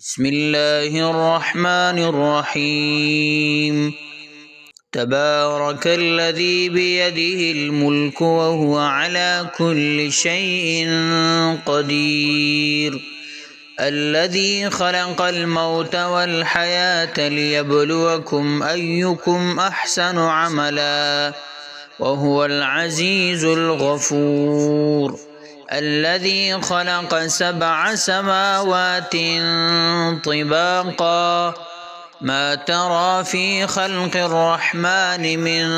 بسم الله الرحمن الرحيم. تبارك الذي بيده الملك وهو على كل شيء قدير. الذي خلق الموت والحياة ليبلوكم أيكم أحسن عملا وهو العزيز الغفور. الذي خلق 7 سماوات طباقا ما ترى في خلق الرحمن من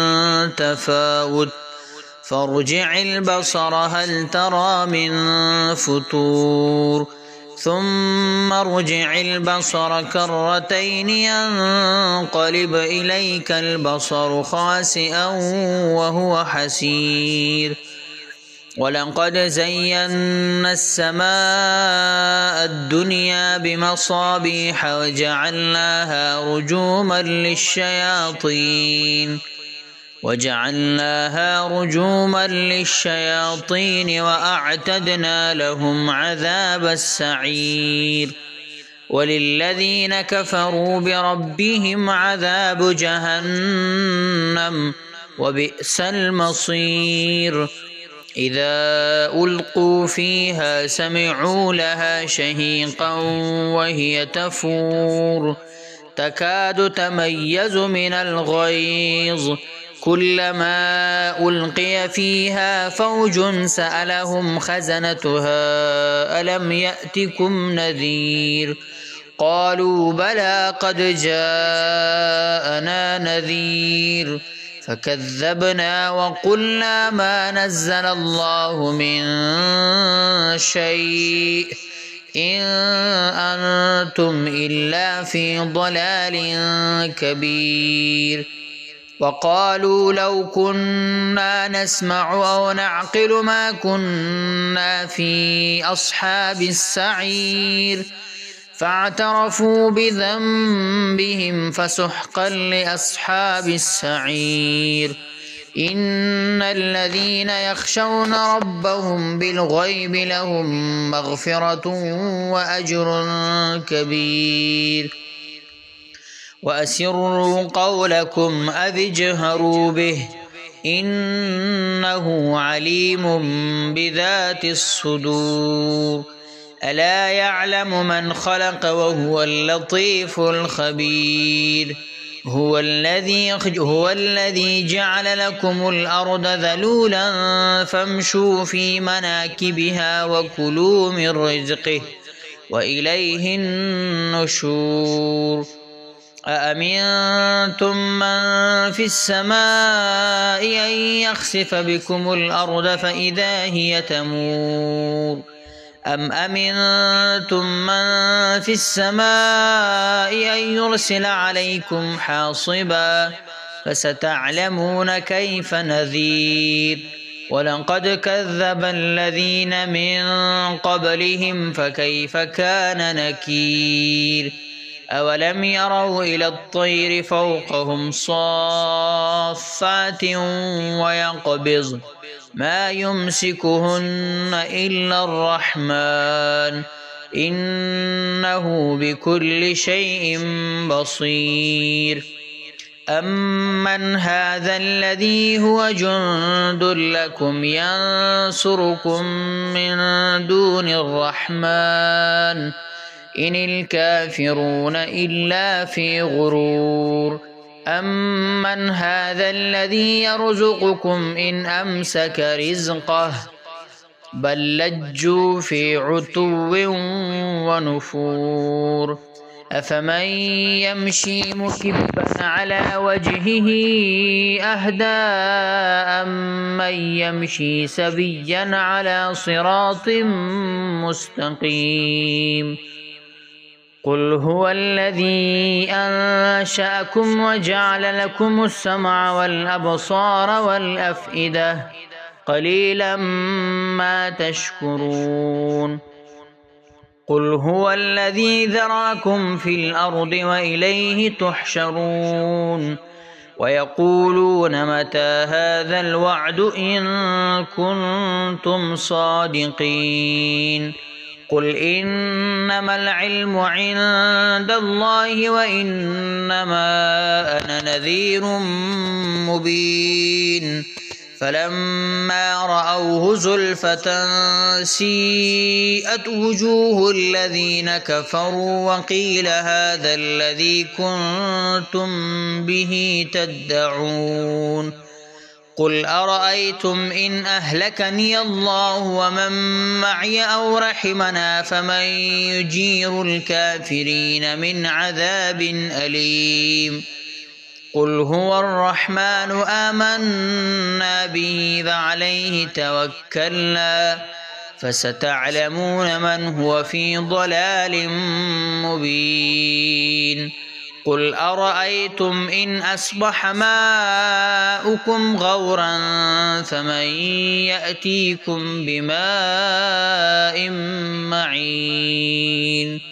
تفاوت فارجع البصر هل ترى من فطور ثم ارجع البصر كرتين ينقلب إليك البصر خاسئا وهو حسير. ولقد زينا السماء الدنيا بمصابيح وجعلناها رجوما للشياطين وأعتدنا لهم عذاب السعير. وللذين كفروا بربهم عذاب جهنم وبئس المصير. إذا ألقوا فيها سمعوا لها شهيقا وهي تفور تكاد تميز من الغيظ كلما ألقي فيها فوج سألهم خزنتها ألم يأتكم نذير قالوا بلى قد جاءنا نذير فكذبنا وقلنا ما نزل الله من شيء إن أنتم إلا في ضلال كبير. وقالوا لو كنا نسمع أو نعقل ما كنا في أصحاب السعير فاعترفوا بذنبهم فسحقا لأصحاب السعير. إن الذين يخشون ربهم بالغيب لهم مغفرة وأجر كبير. وأسروا قولكم أو اجهروا به إنه عليم بذات الصدور. ألا يعلم من خلق وهو اللطيف الخبير. هو الذي جعل لكم الأرض ذلولا فامشوا في مناكبها وكلوا من رزقه وإليه النشور. أأمنتم من في السماء أن يخسف بكم الأرض فإذا هي تمور أم أمنتم من في السماء أن يرسل عليكم حاصبا فستعلمون كيف نذير. ولقد كذب الذين من قبلهم فكيف كان نكير. أولم يروا إلى الطير فوقهم صافات ويقبضن ما يمسكهن إلا الرحمن إنه بكل شيء بصير. أمن هذا الذي هو جند لكم ينصركم من دون الرحمن إن الكافرون إلا في غرور. أمن هذا الذي يرزقكم إن أمسك رزقه بل لجوا في عتو ونفور. أفمن يمشي مكبا على وجهه أهدى أمن يمشي سبيا على صراط مستقيم. قل هو الذي أنشأكم وجعل لكم السمع والأبصار والأفئدة قليلا ما تشكرون. قل هو الذي ذرأكم في الأرض وإليه تحشرون. ويقولون متى هذا الوعد إن كنتم صادقين قل إنما العلم عند الله وإنما أنا نذير مبين فلما رأوه زلفة سيئت وجوه الذين كفروا وقيل هذا الذي كنتم به تدعون قل أرأيتم إن أهلكني الله ومن معي أو رحمنا فمن يجير الكافرين من عذاب أليم قل هو الرحمن آمنا به وعليه توكلنا فستعلمون من هو في ضلال مبين قل أرأيتم إن أصبح ماؤكم غورا فمن يأتيكم بماء معين